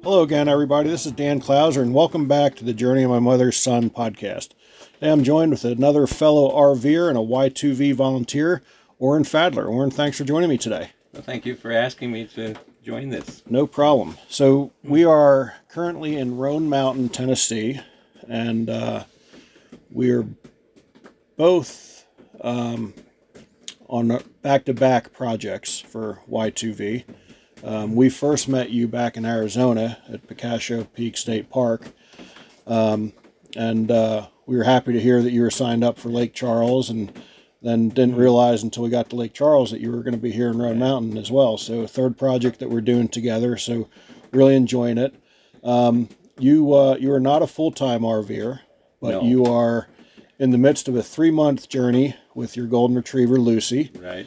Hello again, everybody. This is Dan Clouser, and welcome back to the Journey of My Mother's Son podcast. Today I'm joined with another fellow RVer and a Y2V volunteer, Orien Fadler. Orien, thanks for joining me today. Well, thank you for asking me to join this. No problem. So we are currently in Roan Mountain, Tennessee, and we are both on back-to-back projects for Y2V. We first met you back in Arizona at Picacho Peak State Park, and we were happy to hear that you were signed up for Lake Charles, and then didn't realize until we got to Lake Charles that you were going to be here in Roan Mountain as well. So a third project that we're doing together, so really enjoying it. You are not a full-time RVer, but No. you are in the midst of a 3-month journey with your golden retriever, Lucy, Right.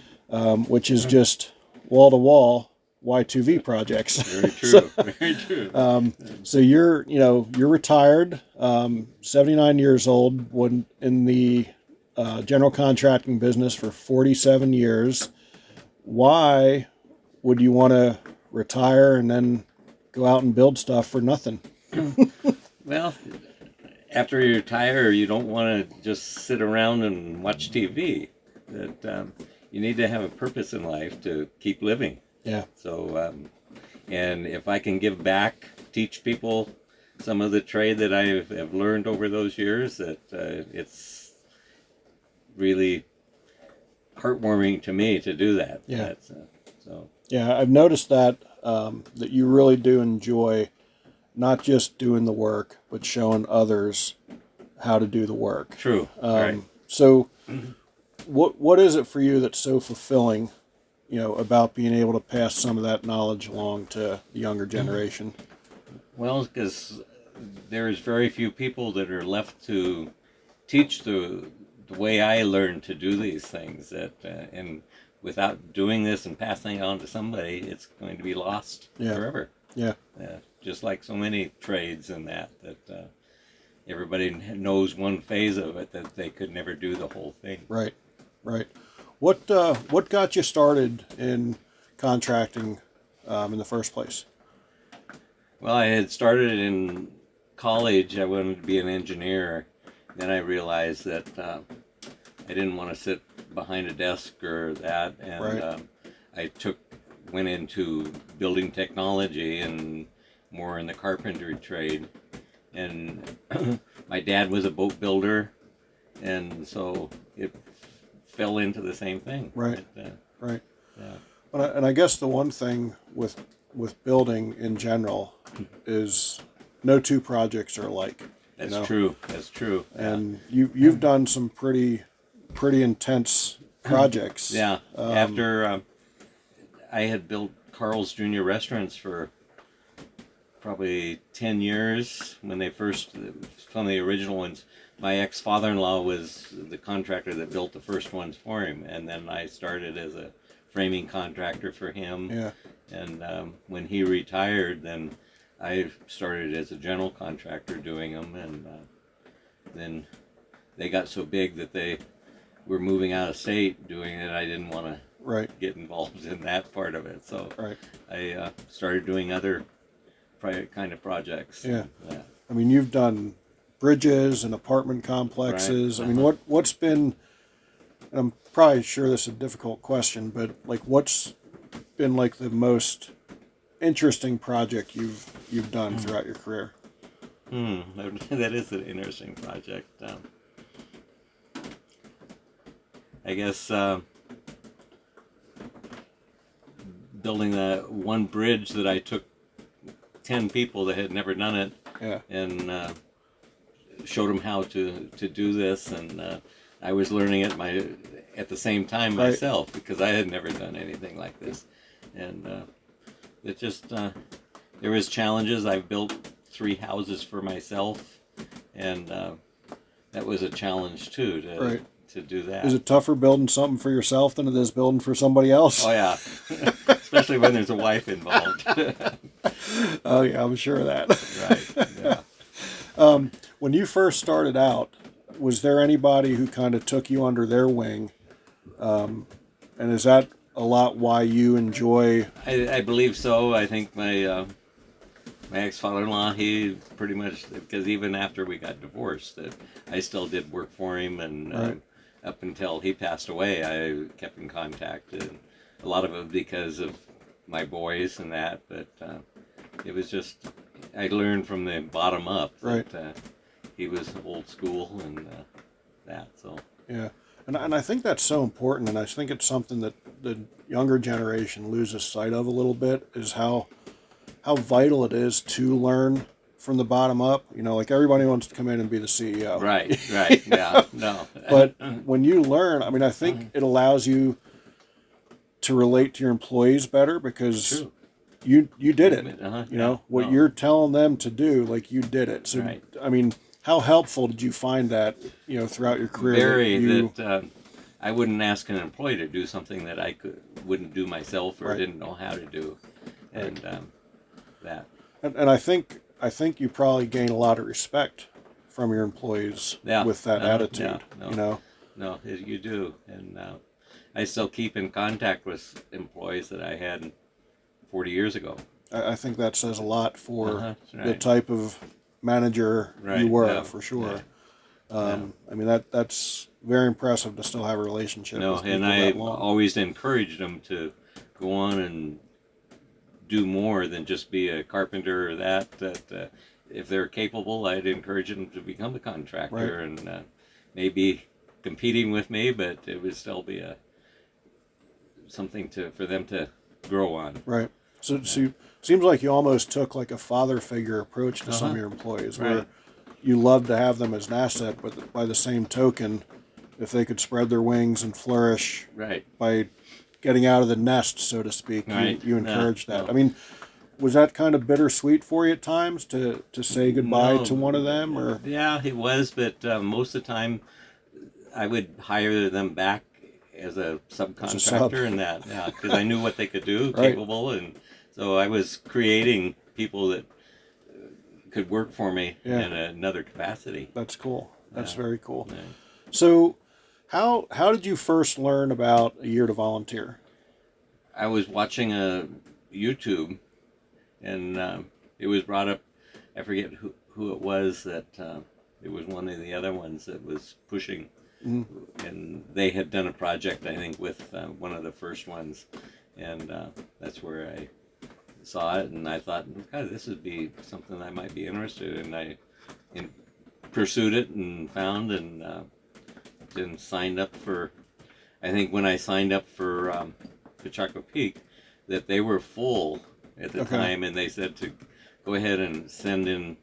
which is just wall-to-wall Y2V projects. Very true. Very true. So you're retired, 79 years old, when in the general contracting business for 47 years. Why would you want to retire and then go out and build stuff for nothing? Well, after you retire, you don't want to just sit around and watch TV. That you need to have a purpose in life to keep living. Yeah. So, and if I can give back, teach people some of the trade that I have learned over those years, that it's really heartwarming to me to do that. Yeah. So. Yeah, I've noticed that that you really do enjoy not just doing the work, but showing others how to do the work. True. Right. So, what is it for you that's so fulfilling, about being able to pass some of that knowledge along to the younger generation? Well, because there's very few people that are left to teach the way I learned to do these things. And without doing this and passing it on to somebody, it's going to be lost forever. Yeah. Just like so many trades and that everybody knows one phase of it, that they could never do the whole thing. Right. What got you started in contracting in the first place? Well, I had started in college. I wanted to be an engineer. Then I realized that I didn't want to sit behind a desk or that, and Right. I went into building technology and more in the carpentry trade. And my dad was a boat builder, and so it fell into the same thing. Right. Right. Yeah. And I guess the one thing with building in general is no two projects are alike. That's true. That's true. And you've done some pretty intense projects. Yeah. After I had built Carl's Jr. restaurants for probably 10 years when they first, some of the original ones. My ex-father-in-law was the contractor that built the first ones for him, and then I started as a framing contractor for him. Yeah. And when he retired, then I started as a general contractor doing them, and then they got so big that they were moving out of state doing it. I didn't want to get involved in that part of it, so I started doing other kind of projects. Yeah. I mean, you've done bridges and apartment complexes. Right. I mean, what's been, and I'm probably sure this is a difficult question, but what's been the most interesting project you've done throughout your career? That is an interesting project. I guess building that one bridge that I took 10 people that had never done it, and showed them how to do this, and I was learning it at the same time myself, because I had never done anything like this, and it just there was challenges. I built 3 houses for myself, and that was a challenge too to do that. Is it tougher building something for yourself than it is building for somebody else? Oh yeah, especially when there's a wife involved. Oh yeah, I'm sure of that. Right. Yeah. When you first started out, was there anybody who kind of took you under their wing? And is that a lot why you enjoy? I believe so. I think my my ex-father-in-law, he pretty much, because even after we got divorced, that I still did work for him, and Right. up until he passed away, I kept in contact, and a lot of it because of my boys and that, but it was just, I learned from the bottom up that Right. he was old school and that, so. Yeah. And I think that's so important, and I think it's something that the younger generation loses sight of a little bit, is how vital it is to learn from the bottom up. You know, like everybody wants to come in and be the CEO. Right, right, yeah, no. But when you learn, I mean, I think it allows you to relate to your employees better, because True. you did it. Uh-huh, You yeah, know, what no. you're telling them to do, like, you did it. So, Right. I mean, how helpful did you find that, you know, throughout your career? Very, that you, that I wouldn't ask an employee to do something that I wouldn't do myself or Right. didn't know how to do, and that. and I think you probably gain a lot of respect from your employees Yeah, with that attitude. yeah, no, You know, no, you do, and I still keep in contact with employees that I had 40 years ago. I think that says a lot for That's the right. type of manager you Right, were, yeah, for sure. yeah. I mean, that's very impressive to still have a relationship No, with people and I that long. always encouraged them to go on and do more than just be a carpenter or that. If they're capable, I'd encourage them to become a contractor, Right. and maybe competing with me, but it would still be something for them to grow on. Right. So seems like you almost took like a father figure approach to some Uh-huh. of your employees, Right. where you love to have them as an asset, but by the same token, if they could spread their wings and flourish Right. by getting out of the nest, so to speak, Right. you No, encourage that. no. I mean, was that kind of bittersweet for you at times to say goodbye No, to one of them, or? yeah, it was, but most of the time I would hire them back as a As a sub? subcontractor and that, yeah, because I knew what they could do, Right. capable, and so I was creating people that could work for me Yeah. in another capacity. That's cool. That's Yeah. very cool. Yeah. So, how did you first learn about A Year to Volunteer? I was watching a YouTube, and it was brought up. I forget who it was that it was one of the other ones that was pushing, and they had done a project, I think, with one of the first ones, and that's where I saw it, and I thought, God, this would be something I might be interested in. I pursued it and found, and then signed up for. I think when I signed up for Picacho Peak, that they were full at the Okay. time, and they said to go ahead and send in,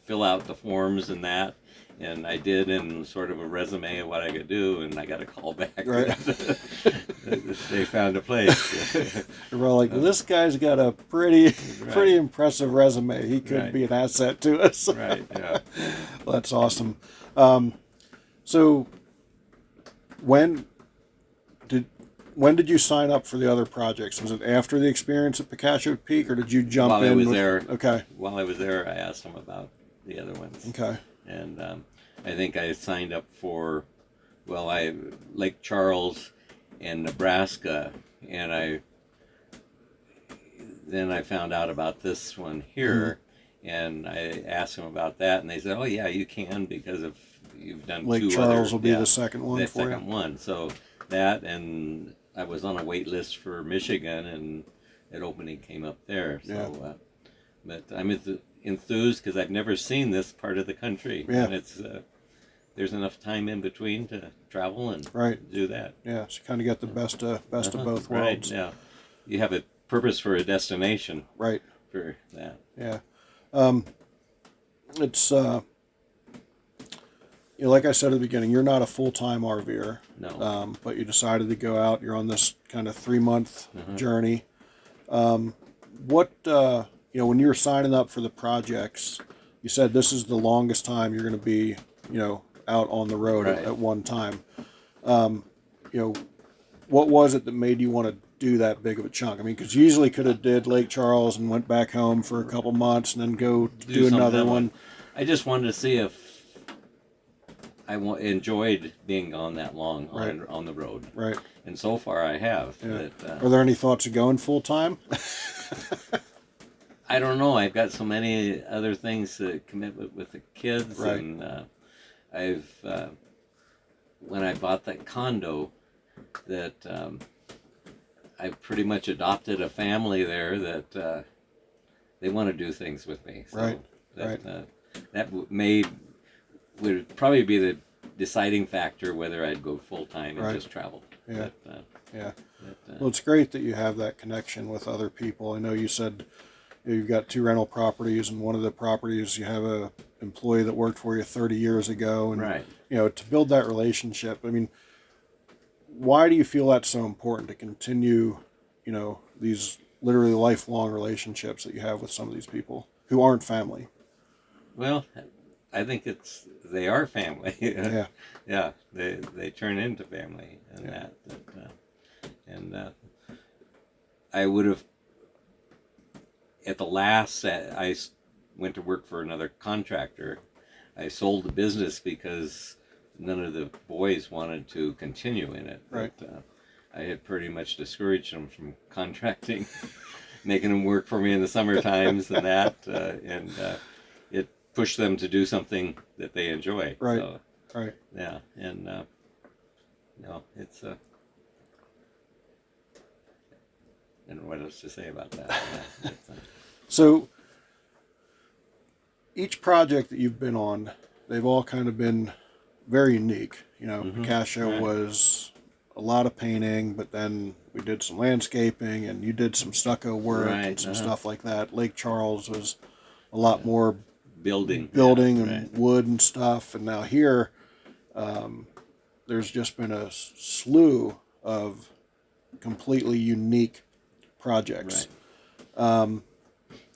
fill out the forms and that. And I did, and sort of a resume of what I could do, and I got a call back. Right. They found a place. We're all like, this guy's got a pretty impressive resume. He could Right. be an asset to us. Right, yeah. Well, that's awesome. So, when did you sign up for the other projects? Was it after the experience at Picacho Peak, or did you jump While in? I was there, Okay. While I was there, I asked them about the other ones. Okay. And I think I signed up for, Lake Charles and Nebraska, and then I found out about this one here, and I asked them about that, and they said, "Oh yeah, you can, because of you've done Lake two Charles other, will be yeah, the second one the for second you. one." So that, and I was on a wait list for Michigan, and that opening came up there. So, Yeah. but I'm enthused because I've never seen this part of the country, Yeah. and it's there's enough time in between to travel and Right. do that. Yeah. So you kind of get the best of both Right, worlds. yeah. You have a purpose for a destination Right. for that. Yeah. It's you know, like I said at the beginning, you're not a full-time RVer. No. But you decided to go out. You're on this kind of 3-month journey. What you know, when you were signing up for the projects, you said this is the longest time you're going to be, you know, out on the road Right. at one time. You know, what was it that made you want to do that big of a chunk? I mean, because you usually could have did Lake Charles and went back home for a couple months and then go do some another of one. I just wanted to see if I enjoyed being gone that long Right. on the road. Right. And so far I have. Yeah. But, Are there any thoughts of going full time? I don't know. I've got so many other things to commitment with the kids, Right. and when I bought that condo, that I pretty much adopted a family there that they want to do things with me. So Right. that Right. would probably be the deciding factor whether I'd go full time and Right. just travel. Yeah. But, Yeah. Well, it's great that you have that connection with other people. I know you said you've got 2 rental properties, and one of the properties you have a employee that worked for you 30 years ago, and right. to build that relationship. I mean, why do you feel that's so important to continue, these literally lifelong relationships that you have with some of these people who aren't family? Well, I think they are family. Yeah. Yeah, they turn into family, and Yeah. I would have at the last I went to work for another contractor. I sold the business because none of the boys wanted to continue in it. Right. But, I had pretty much discouraged them from contracting, making them work for me in the summer times and that, and it pushed them to do something that they enjoy. Right. So, Right. yeah, and it's I don't know what else to say about that. Yeah, So each project that you've been on, they've all kind of been very unique. Picacho right. was a lot of painting, but then we did some landscaping, and you did some stucco work Right, and some stuff like that. Lake Charles was a lot more building and right. wood and stuff. And now here, there's just been a slew of completely unique projects. Right.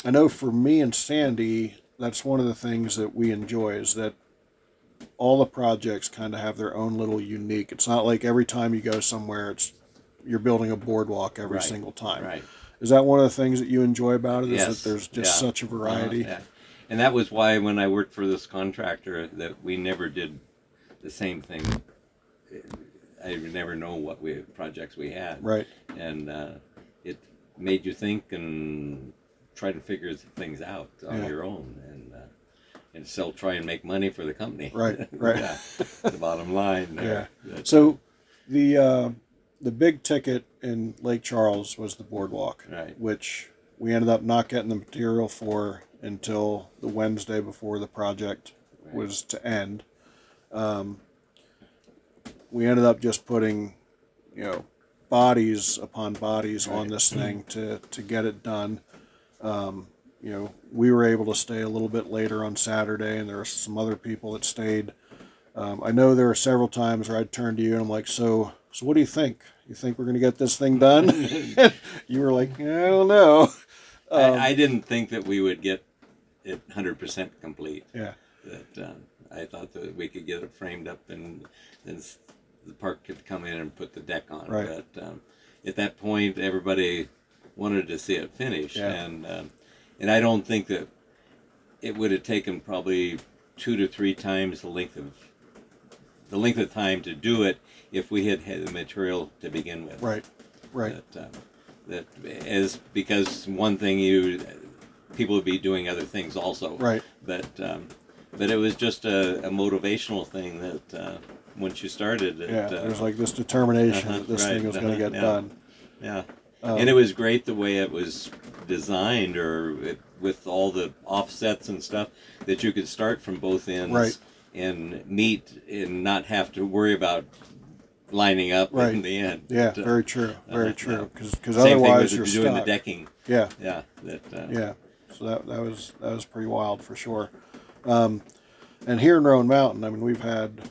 I know for me and Sandy, that's one of the things that we enjoy, is that all the projects kind of have their own little unique. It's not like every time you go somewhere, you're building a boardwalk every Right. single time. Right. Is that one of the things that you enjoy about it? Yes. Is that there's just such a variety? Yeah. And that was why when I worked for this contractor that we never did the same thing. I would never know what projects we had. Right. And it made you think and try to figure things out on your own, and still try and make money for the company. Right. Right. Yeah, the bottom line there. Yeah. So the big ticket in Lake Charles was the boardwalk, Right. which we ended up not getting the material for until the Wednesday before the project was to end. We ended up just putting, bodies upon bodies on this thing to get it done. We were able to stay a little bit later on Saturday, and there were some other people that stayed. I know there were several times where I'd turn to you and I'm like, so what do you think? You think we're going to get this thing done? You were like, I don't know. I didn't think that we would get it 100% complete. Yeah. That I thought that we could get it framed up, and then the park could come in and put the deck on. Right. But at that point, everybody wanted to see it finished, Yeah. And I don't think that it would have taken probably 2 to 3 times the length of time to do it if we had the material to begin with. Right. Right. That is because one thing people would be doing other things also. Right. But it was just a motivational thing that once you started it. There's like this determination that this thing was going to get done. Yeah. And it was great the way it was designed, with all the offsets and stuff, that you could start from both ends. Right. And meet and not have to worry about lining up in the end. Yeah, But, very true. Very true. Because same otherwise thing with you're doing stuck. the decking. Yeah. Yeah. Yeah. So that was pretty wild for sure. And here in Roan Mountain, I mean, we've had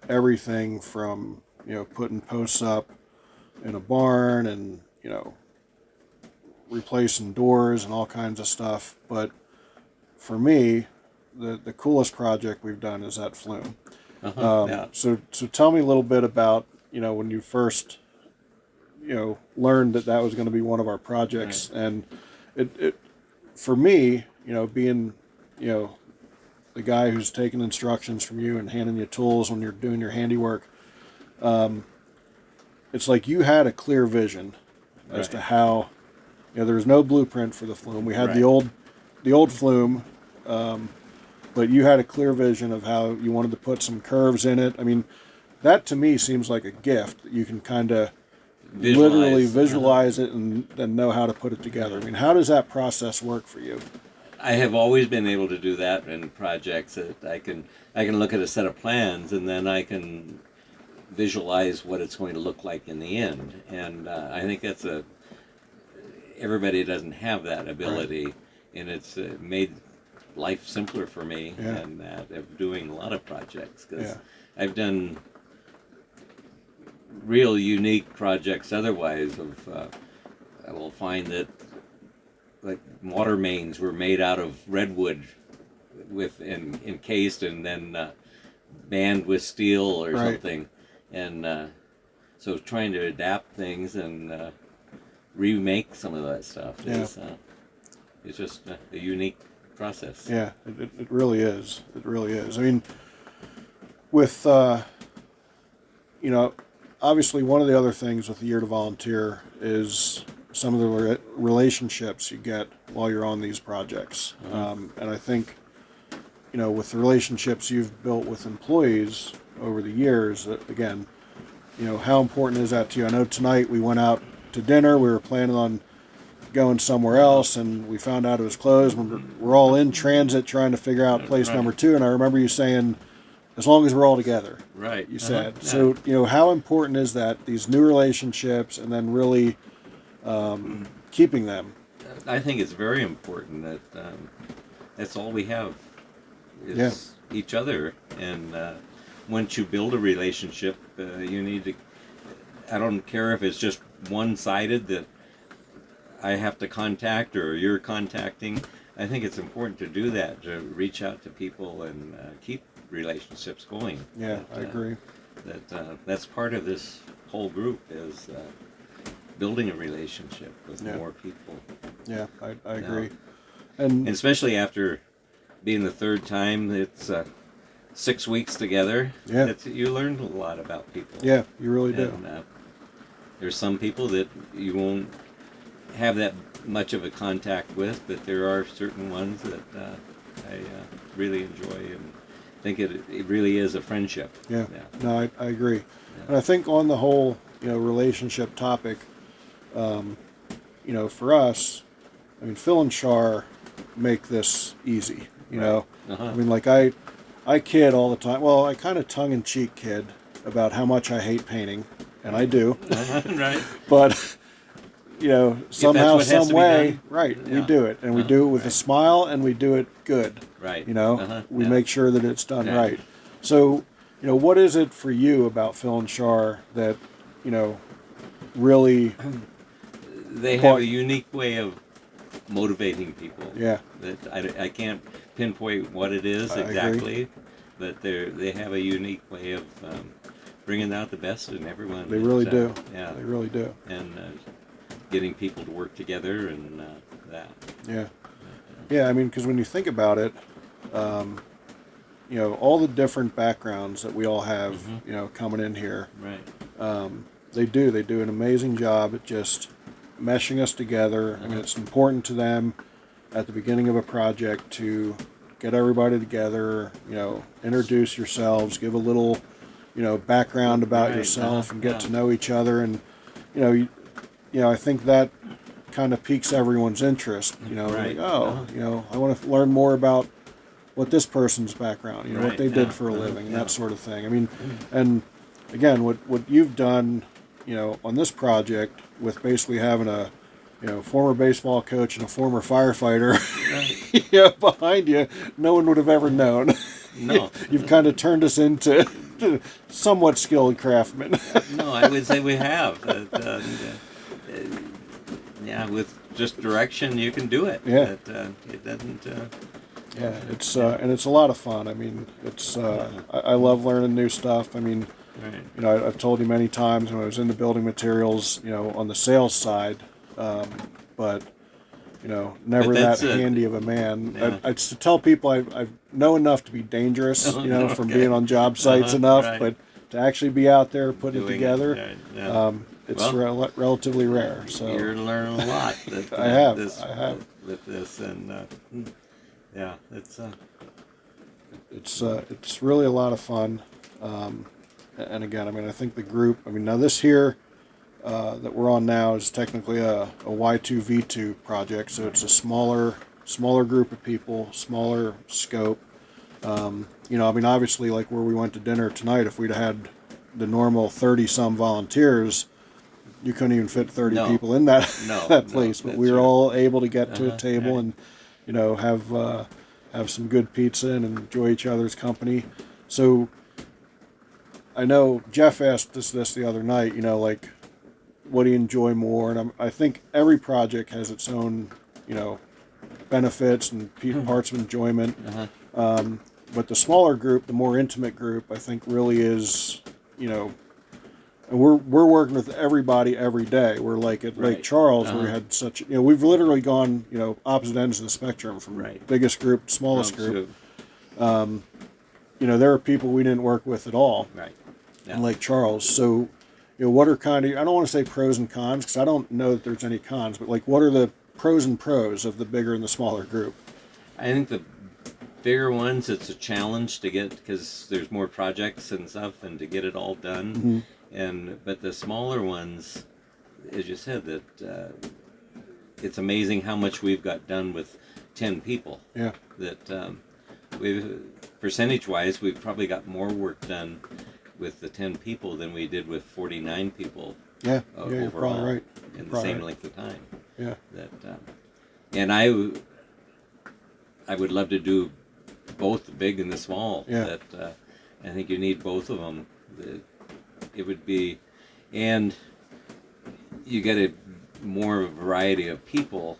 everything from putting posts up in a barn, and replacing doors and all kinds of stuff. But for me, the coolest project we've done is at Flume. So tell me a little bit about when you first learned that was going to be one of our projects. Right. And it for me, being the guy who's taking instructions from you and handing you tools when you're doing your handiwork, it's like you had a clear vision as to how there was no blueprint for the flume. We had Right. the old flume, but you had a clear vision of how you wanted to put some curves in it. I mean, that to me seems like a gift. You can kind of literally visualize it and then know how to put it together. I mean, how does that process work for you? I have always been able to do that in projects. That I can look at a set of plans and then I can visualize what it's going to look like in the end. And I think everybody doesn't have that ability, right. And it's made life simpler for me, yeah. And that of doing a lot of projects, because yeah. I've done real unique projects otherwise. I will find that like water mains were made out of redwood encased and then band with steel or right. something, and so trying to adapt things and remake some of that stuff is it's just a unique process. Yeah, it really is. It really is. I mean, with obviously one of the other things with the Year to Volunteer is some of the relationships you get while you're on these projects. And I think, with the relationships you've built with employees over the years, again, how important is that to you? I know tonight we went out to dinner. We were planning on going somewhere else, and we found out it was closed. We're all in transit trying to figure out place right. number 2, and I remember you saying, as long as we're all together, right? You said. Yeah. So, how important is that, these new relationships, and then really keeping them? I think it's very important that that's all we have is each other. And once you build a relationship, you need to, I don't care if it's just one-sided that I have to contact or you're contacting. I think it's important to do that, to reach out to people and keep relationships going. Yeah, I agree. That's part of this whole group is building a relationship with more people. Yeah, I agree. And especially after being the third time, it's 6 weeks together. Yeah, you learn a lot about people. Yeah, you really do. And, there's some people that you won't have that much of a contact with, but there are certain ones that I really enjoy and think it really is a friendship. Yeah. No, I agree. Yeah. And I think on the whole, relationship topic, for us, I mean, Phil and Char make this easy, right. I mean, like I kid all the time. Well, I kind of tongue-in-cheek kid about how much I hate painting, and I do. Right. But, somehow, some way, right, we do it. And we do it with a smile, and we do it good. Right. We make sure that it's done right. So, what is it for you about Phil and Char that, really... They have a unique way of motivating people. Yeah. That I can't pinpoint what it is exactly, but they have a unique way of bringing out the best in everyone. They really do. Yeah. They really do. And getting people to work together and that. Yeah. Yeah, I mean, because when you think about it, all the different backgrounds that we all have, coming in here. Right. They do an amazing job at just meshing us together. I mean, it's important to them at the beginning of a project to get everybody together, introduce yourselves, give a little, background about yourself and get to know each other. And, I think that kind of piques everyone's interest, Right. like, I want to learn more about what this person's background, what they did for a living and that sort of thing. I mean, and again, what you've done, on this project with basically having a, former baseball coach and a former firefighter, behind you, no one would have ever known. No. You've kind of turned us into somewhat skilled craftsmen. No, I would say we have. With just direction, you can do it. Yeah. It doesn't... it's and it's a lot of fun. I mean, it's I love learning new stuff. I mean, right. I've told you many times when I was into building materials, on the sales side, but never that handy of a man. Yeah. I to tell people I know enough to be dangerous, from being on job sites enough, right. but to actually be out there putting it together, it's Well, relatively rare. So you're learning a lot. I have. With this, and yeah, it's really a lot of fun. And again, I mean, I think the group. I mean, now this here that we're on now is technically a Y2V2 project, so it's a smaller group of people, smaller scope. You know, I mean, obviously, like where we went to dinner tonight, if we'd had the normal 30-some volunteers, you couldn't even fit 30 No. people in that No, that no, place. But that's we were right. all able to get to a table Right. and, you know, have some good pizza and enjoy each other's company. So I know Jeff asked us this the other night. You know, like, what do you enjoy more? And I think every project has its own, you know, benefits and parts of enjoyment. But the smaller group, the more intimate group, I think really is, you know, and we're working with everybody every day. We're like at Lake Right. Charles, where we had such, you know, we've literally gone, you know, opposite ends of the spectrum from Right. biggest group to smallest group. You know, there are people we didn't work with at all Right. Yeah. in Lake Charles. So, you know, what are kind of, I don't want to say pros and cons because I don't know that there's any cons, but like, what are the pros and pros of the bigger and the smaller group? I think the bigger ones, it's a challenge to get because there's more projects and stuff, and to get it all done. But the smaller ones, as you said, that it's amazing how much we've got done with 10 people. Yeah. That we've percentage-wise, we've probably got more work done with the 10 people than we did with 49 people. Yeah. Overall, You're probably right. In the same length of time. Yeah. That and I would love to do both the big and the small. Yeah. That I think you need both of them. It would be, and you get a more variety of people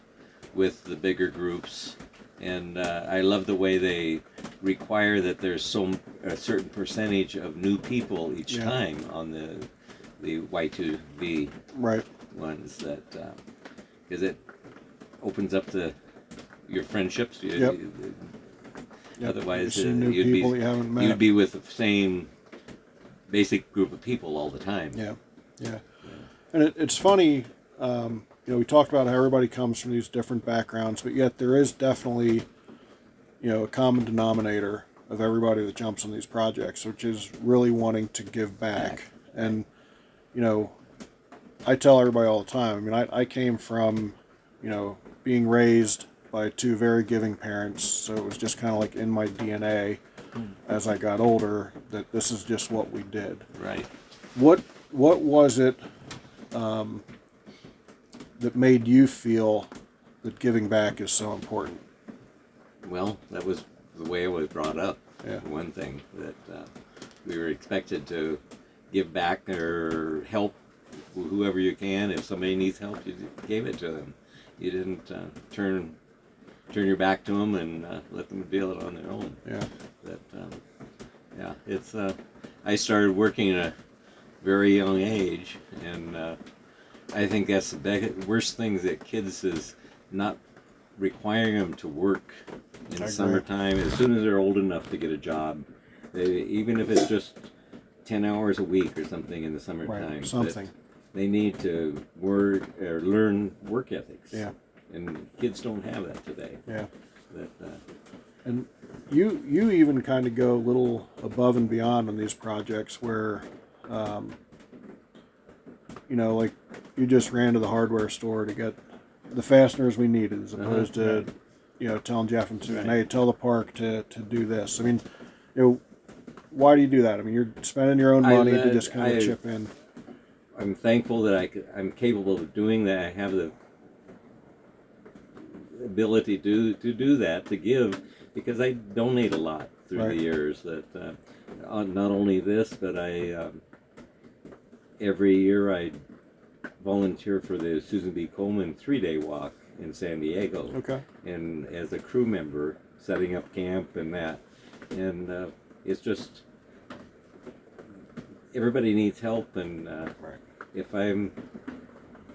with the bigger groups. And I love the way they require that there's a certain percentage of new people each time on the Y2V Right. ones, that because it opens up your friendships. Yep. Otherwise, You see new people you haven't met. you'd be with the same basic group of people all the time. Yeah. And it's funny, you know, we talked about how everybody comes from these different backgrounds, but yet there is definitely, you know, a common denominator of everybody that jumps on these projects, which is really wanting to give back. And, you know, I tell everybody all the time, I mean, I came from, you know, being raised by two very giving parents, so it was just kind of like in my DNA as I got older that this is just what we did. Right. What was it that made you feel that giving back is so important? Well, that was the way I was brought up. Yeah. For one thing, that we were expected to give back or help whoever you can. If somebody needs help, you gave it to them. You didn't turn your back to them and let them deal it on their own. Yeah. That it's. I started working at a very young age, and I think that's the worst thing that kids is not requiring them to work in the summertime. As soon as they're old enough to get a job, even if it's just 10 hours a week or something in the summertime. Right. Something. They need to work or learn work ethics. Yeah. And kids don't have that today. Yeah. That, And you even kind of go a little above and beyond on these projects where, you know, like you just ran to the hardware store to get the fasteners we needed, as opposed to, you know, telling Jeff and Susan, hey, tell the park to do this. I mean, you know, why do you do that? I mean, you're spending your own money to just kind of chip in. I'm thankful that I'm capable of doing that. I have the ability to do that, to give, because I donate a lot through the years. That not only this, but I every year I volunteer for the Susan B. Komen 3-day walk in San Diego. Okay. And as a crew member, setting up camp and that, and it's just everybody needs help, and if I'm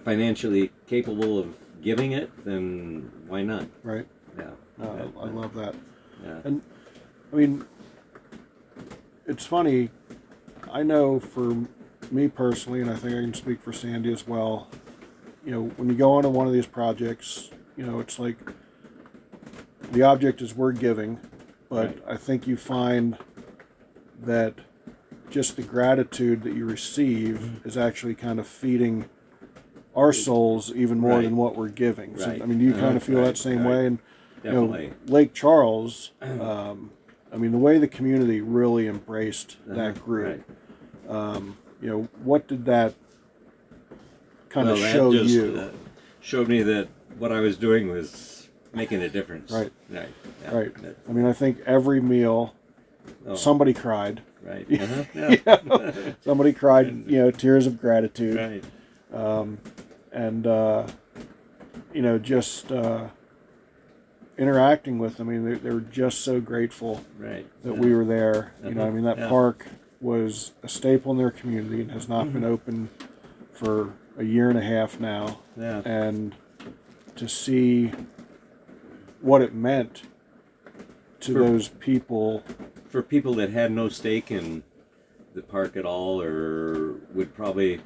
financially capable of giving it, then why not? Right. Yeah. I love that. Yeah. And I mean, it's funny. I know for me personally, and I think I can speak for Sandy as well, when you go onto one of these projects, it's like the object is we're giving, but Right. I think you find that just the gratitude that you receive is actually kind of feeding our souls even more Right. than what we're giving. So, Right. I mean, do you kind of feel Right. that same Right. way? And Definitely. Lake Charles, I mean, the way the community really embraced that group. Right. What did that kind of Well, show that just you? showed me that what I was doing was making a difference. Right. Right. Yeah. Right. I mean, I think every meal, Oh, somebody cried. right. Yeah. Somebody cried, tears of gratitude. Right. And just interacting with them. I mean, they were just so grateful Right. that Yeah. we were there. I mean, that Yeah. park was a staple in their community and has not been open for a year and a half now. Yeah. And to see what it meant to For- those people. For people that had no stake in the park at all, or would probably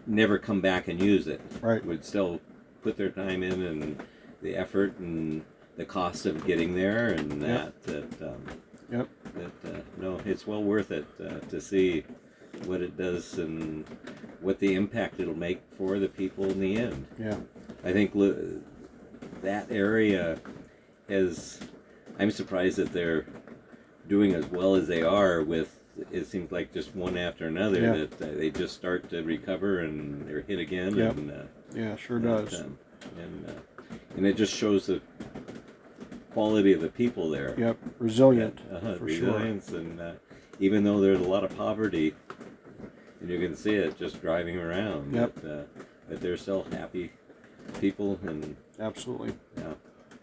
never come back and use it, Right. would still put their time in and the effort and the cost of getting there, and Yep. no, it's well worth it to see what it does and what the impact it'll make for the people in the end. Yeah. I think that area is. I'm surprised that they're doing as well as they are with. It seems like just one after another Yeah. that they just start to recover and they're hit again. Yep. And Yeah, sure does. and it just shows the quality of the people there. Yep. Resilient, for Resilience, and even though there's a lot of poverty, and you can see it just driving around. Yep. That they're still happy people, and sure. Absolutely. yeah.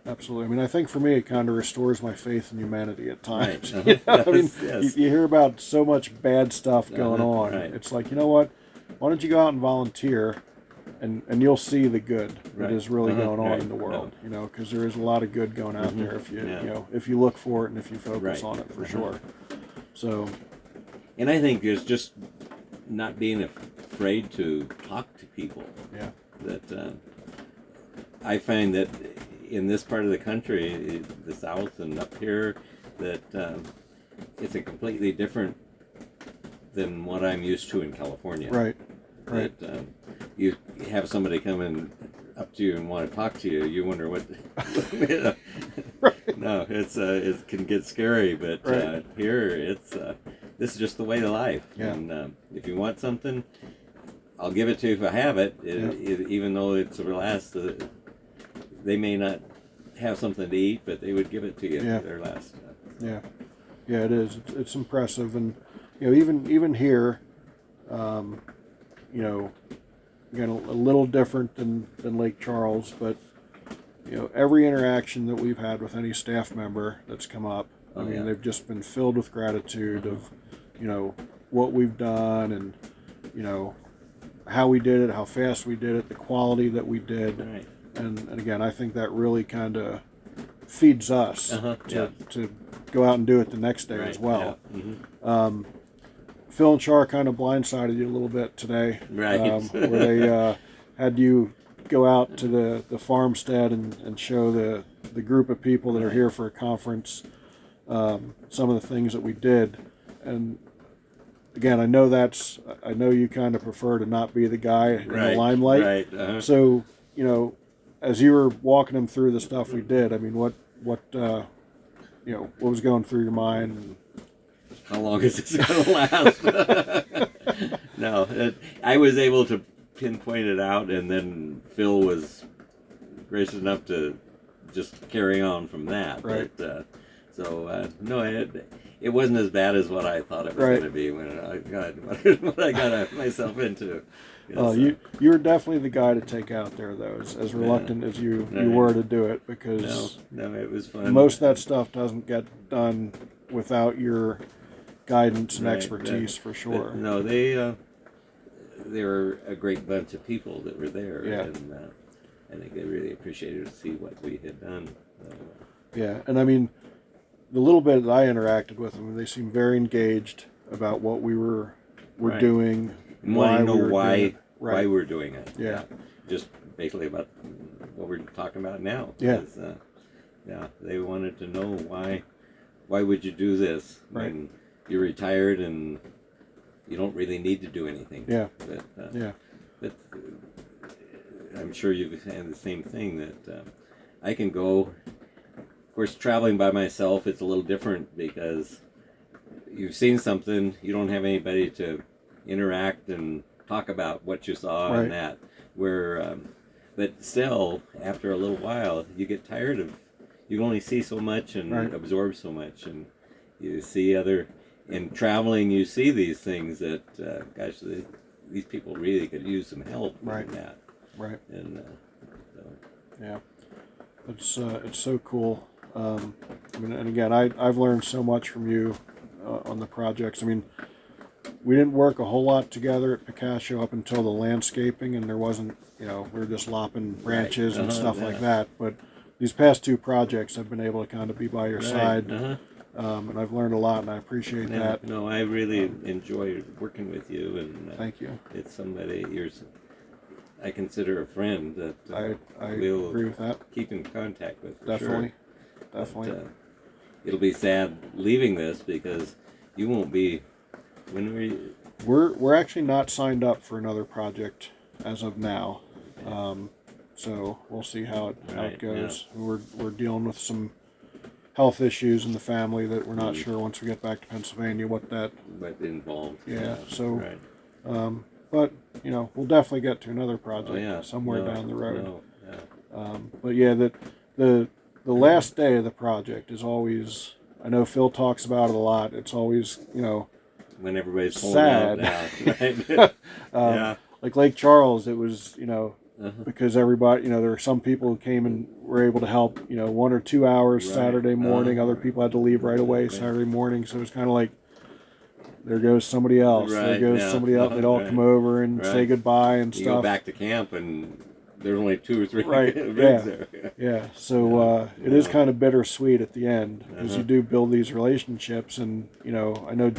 Absolutely. I mean, I think for me, it kind of restores my faith in humanity at times. Right. I mean, Yes. you hear about so much bad stuff going on. Right. It's like, you know what? Why don't you go out and volunteer, and you'll see the good that is really going on in the world. Because there is a lot of good going out there if if you look for it and if you focus on it for sure. So. And I think there's just not being afraid to talk to people. Yeah. That I find that in this part of the country, the South and up here, that it's a completely different than what I'm used to in California. Right. Right. That you have somebody come in up to you and want to talk to you, you wonder what. Right. No, it can get scary, but Right. here it's this is just the way of life. Yeah. And if you want something, I'll give it to you if I have it. Even though it's a last, they may not have something to eat, but they would give it to you for their last. Yeah. Yeah, it is. It's impressive, and even here, again, a little different than Lake Charles, but every interaction that we've had with any staff member that's come up, I mean, they've just been filled with gratitude of what we've done, and how we did it, how fast we did it, the quality that we did. Right. And again, I think that really kind of feeds us to go out and do it the next day as well. Yeah. Mm-hmm. Phil and Char kind of blindsided you a little bit today, Right. where they had you go out to the farmstead and show the group of people that are here for a conference some of the things that we did. And again, I know you kind of prefer to not be the guy in the limelight. Right. Uh-huh. So, as you were walking them through the stuff we did, I mean, what was going through your mind? How long is this going to last? No, I was able to pinpoint it out, and then Phil was gracious enough to just carry on from that. Right. But, no, it wasn't as bad as what I thought it was going to be when I got what I got myself into. You were definitely the guy to take out there, though, as reluctant as you were to do it, because no, it was fun. Most of that stuff doesn't get done without your guidance and expertise, for sure. But, no, they were a great bunch of people that were there, and I think they really appreciated to see what we had done. Yeah, and I mean, the little bit that I interacted with them, they seemed very engaged about what we were doing. want to know we were doing it. why we're doing it. Yeah. Just basically about what we're talking about now. Yeah. Is, they wanted to know why would you do this when you're retired and you don't really need to do anything. Yeah. But I'm sure you've had the same thing that I can go. Of course, traveling by myself, it's a little different because you've seen something, you don't have anybody to interact and talk about what you saw and that. But still, after a little while, you get tired of. You only see so much and absorb so much, and you see in traveling, you see these things that, gosh, these people really could use some help in that. Right. And yeah, it's so cool. I mean, and again, I've learned so much from you on the projects. I mean, we didn't work a whole lot together at Picacho up until the landscaping, and there wasn't, we were just lopping branches and stuff like that. But these past 2 projects, I've been able to kind of be by your side, and I've learned a lot, and I appreciate that. No, I really enjoy working with you, and thank you. It's somebody I consider a friend that I we'll agree with that. Keep in contact with. Definitely. But, it'll be sad leaving this because you won't be. When we're actually not signed up for another project as of now. So we'll see how it goes. Yeah. We're dealing with some health issues in the family that we're not sure once we get back to Pennsylvania what involved. Yeah. So, but we'll definitely get to another project somewhere down the road. But yeah, the last day of the project is always. I know Phil talks about it a lot. It's always when everybody's sad. Out now, like Lake Charles, it was because everybody, there were some people who came and were able to help, 1 or 2 hours Saturday morning. Other people had to leave right away Saturday morning. So it was kind of like, there goes somebody else. There goes somebody else. They'd all come over and say goodbye and stuff. You go back to camp and there's only 2 or 3 rigs there. Yeah. So it is kind of bittersweet at the end because you do build these relationships, and I know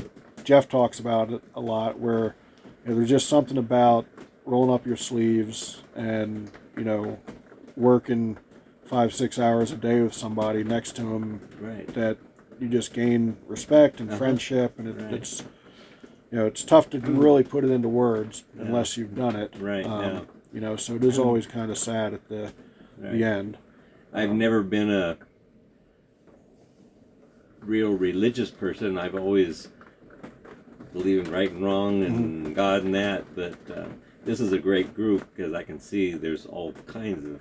Jeff talks about it a lot, where there's just something about rolling up your sleeves and working 5-6 hours a day with somebody next to them that you just gain respect and friendship, and it's tough to really put it into words unless you've done it. So it is always kind of sad at the end. I've never been a real religious person. I've always believed in right and wrong and God and that, but this is a great group because I can see there's all kinds of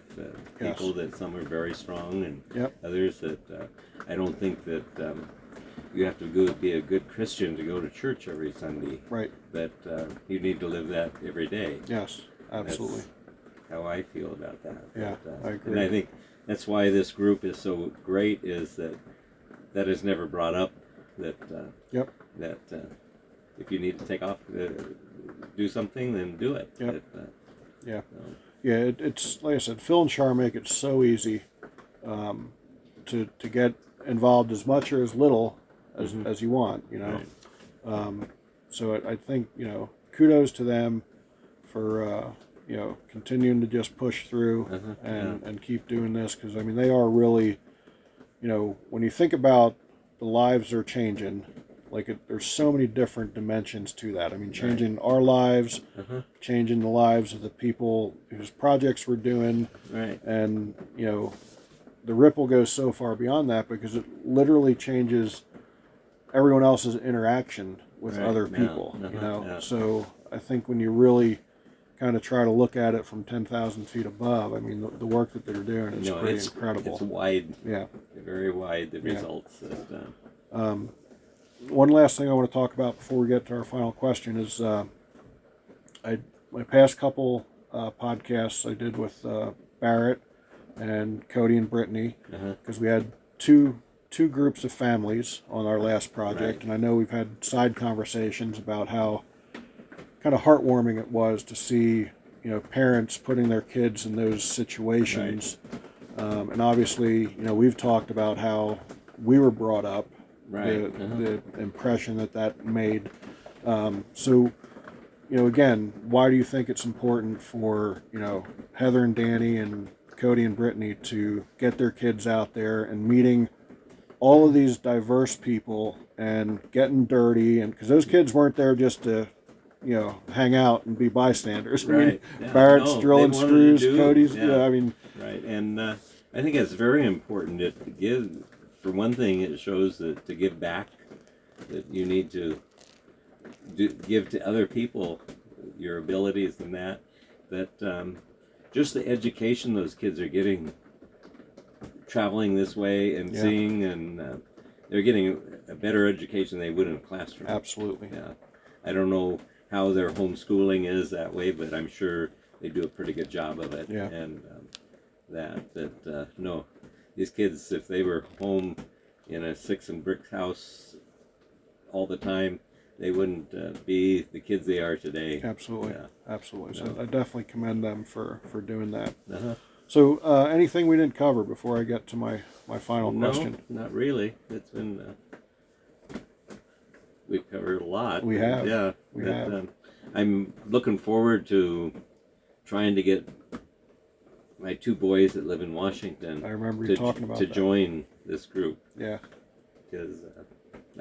people that some are very strong and others that I don't think that you have to go be a good Christian to go to church every Sunday. Right. But you need to live that every day. Yes, absolutely. That's how I feel about that. Yeah, but, I agree. And I think that's why this group is so great, is that is never brought up. That that if you need to take off, do something, then do it. It's like I said, Phil and Char make it so easy to get involved as much or as little as you want. So I think kudos to them for continuing to just push through and keep doing this, because I mean they are really, when you think about the lives they're changing, there's so many different dimensions to that. I mean, changing our lives, changing the lives of the people whose projects we're doing, and the ripple goes so far beyond that because it literally changes everyone else's interaction with other people. So I think when you really kind of try to look at it from 10,000 feet above, I mean, the work that they're doing is pretty incredible. It's wide, very wide, the results. One last thing I want to talk about before we get to our final question is my past couple podcasts I did with Barrett and Cody and Brittany, because we had two groups of families on our last project, and I know we've had side conversations about how kind of heartwarming it was to see parents putting their kids in those situations, and obviously we've talked about how we were brought up, the impression that made. So again, why do you think it's important for, Heather and Danny and Cody and Brittany to get their kids out there and meeting all of these diverse people and getting dirty? And because those kids weren't there just to, hang out and be bystanders. Right. I mean, Yeah. Barrett's No, drilling they wanted screws, to do- Cody's, yeah. I mean, Right, and I think it's very important to give. For one thing, it shows that to give back, that you need to give to other people your abilities and that just the education those kids are getting traveling this way and seeing, and they're getting a better education than they would in a classroom. absolutely. Yeah, I don't know how their homeschooling is that way, but I'm sure they do a pretty good job of it. Yeah. And no, these kids, if they were home in a 6 and brick house all the time, they wouldn't be the kids they are today. Absolutely. Yeah. Absolutely. So I definitely commend them for doing that. Uh-huh. So anything we didn't cover before I get to my final question? No, not really. It's been we've covered a lot. We have. Yeah, We have. I'm looking forward to trying to get my 2 boys that live in Washington. I remember you talking about to that. join this group. Yeah. Because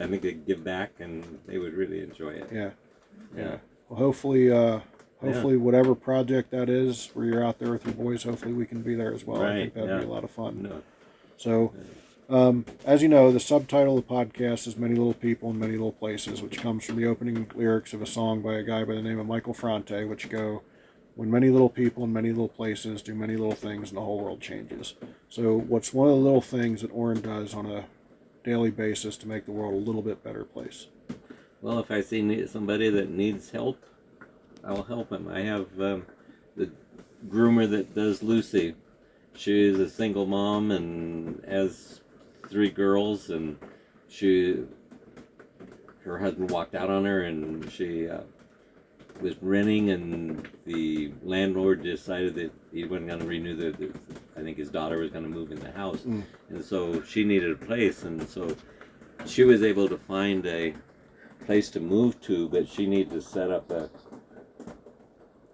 I think they give back and they would really enjoy it. Yeah. Yeah. Well, hopefully, whatever project that is, where you're out there with your boys, hopefully we can be there as well. I think Right, that'd be yeah. a lot of fun. No. So, as you know, the subtitle of the podcast is Many Little People in Many Little Places, which comes from the opening lyrics of a song by a guy by the name of Michael Franti, which go, "When many little people in many little places do many little things and the whole world changes." So what's one of the little things that Orien does on a daily basis to make the world a little bit better place? Well, if I see somebody that needs help, I'll help him. I have the groomer that does Lucy. She's a single mom and has 3 girls, and her husband walked out on her, and she was renting, and the landlord decided that he wasn't going to renew I think his daughter was going to move in the house, and so she needed a place, and so she was able to find a place to move to, but she needed to set up a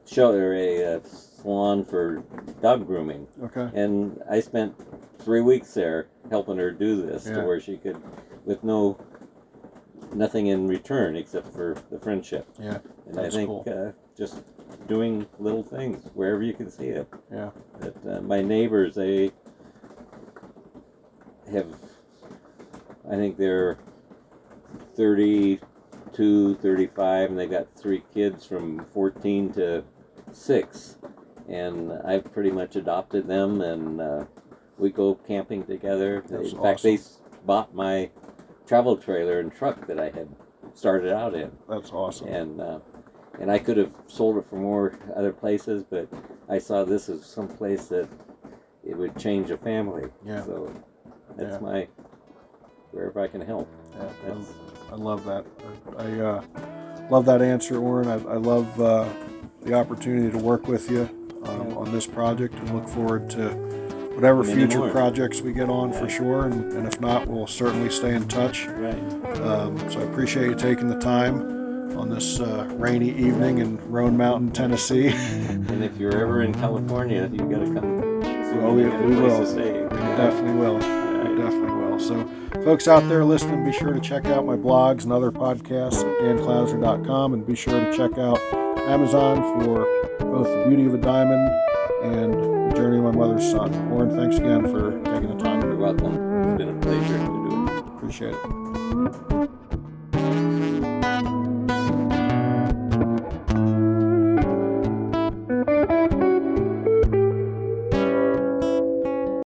salon for dog grooming. Okay. And I spent 3 weeks there helping her do this, Yeah. to where she could, with nothing in return except for the friendship. Yeah. And That's I think cool. Just doing little things wherever you can see it. Yeah. That my neighbors, they have, I think they're 32, 35, and they got 3 kids from 14 to 6. And I've pretty much adopted them, and we go camping together. That's in fact, they awesome. bought my travel trailer and truck that I had started out in. That's awesome. And I could have sold it for more other places, but I saw this as some place that it would change a family. Yeah. So that's Yeah. my, wherever I can help. Yeah, That's, I love that. I love that answer, Orien. I love the opportunity to work with you on this project, and look forward to whatever Many future more. projects we get on for Right. sure. And if not, we'll certainly stay in touch. right. So I appreciate you taking the time on this rainy evening in Roan Mountain, Tennessee. And if you're ever in California, you got to come. Well, we a place will. to stay. We definitely will. Right. We definitely will. So, folks out there listening, be sure to check out my blogs and other podcasts at danclouser.com, and be sure to check out Amazon for both The Beauty of a Diamond and The Journey of My Mother's Son. Orien, thanks again for taking the time. You're welcome. It's been a pleasure to do it. Appreciate it.